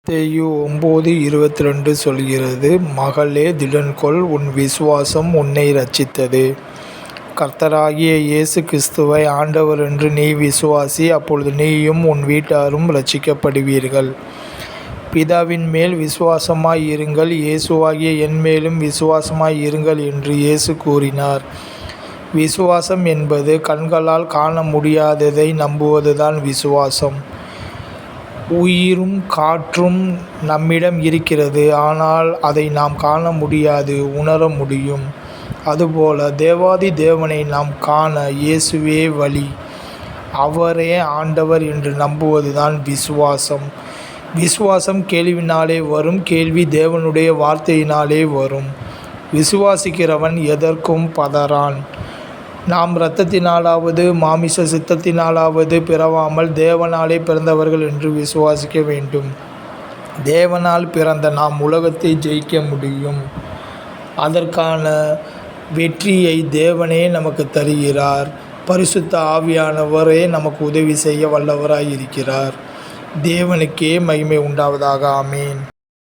மத்தேயு 9:22 சொல்கிறது, மகளே திடன்கொள், உன் விசுவாசம் உன்னை இரட்சித்தது. கர்த்தராகிய இயேசு கிறிஸ்துவை ஆண்டவர் என்று நீ விசுவாசி, அப்பொழுது நீயும் உன் வீட்டாரும் இரட்சிக்கப்படுவீர்கள். பிதாவின் மேல் விசுவாசமாய் இருங்கள், இயேசுவாகிய என் மேலும் விசுவாசமாய் இருங்கள் என்று இயேசு கூறினார். விசுவாசம் என்பது கண்களால் காண முடியாததை நம்புவதுதான் விசுவாசம். உயிரும் காற்றும் நம்மிடம் இருக்கிறது, ஆனால் அதை நாம் காண முடியாது, உணர முடியும். அதுபோல தேவாதி தேவனை நாம் காண இயேசுவே வழி, அவரே ஆண்டவர் என்று நம்புவதுதான் விசுவாசம். விசுவாசம் கேள்வியினாலே வரும், கேள்வி தேவனுடைய வார்த்தையினாலே வரும். விசுவாசிக்கிறவன் எதற்கும் பதறான். நாம் இரத்தத்தினாலாவது மாமிச சித்தத்தினாலாவது பிறவாமல் தேவனாலே பிறந்தவர்கள் என்று விசுவாசிக்க வேண்டும். தேவனால் பிறந்த நாம் உலகத்தை ஜெயிக்க முடியும். அதற்கான வெற்றியை தேவனே நமக்கு தருகிறார். பரிசுத்த ஆவியானவரே நமக்கு உதவி செய்ய வல்லவராய் இருக்கிறார். தேவனுக்கே மகிமை உண்டாவதாக. ஆமேன்.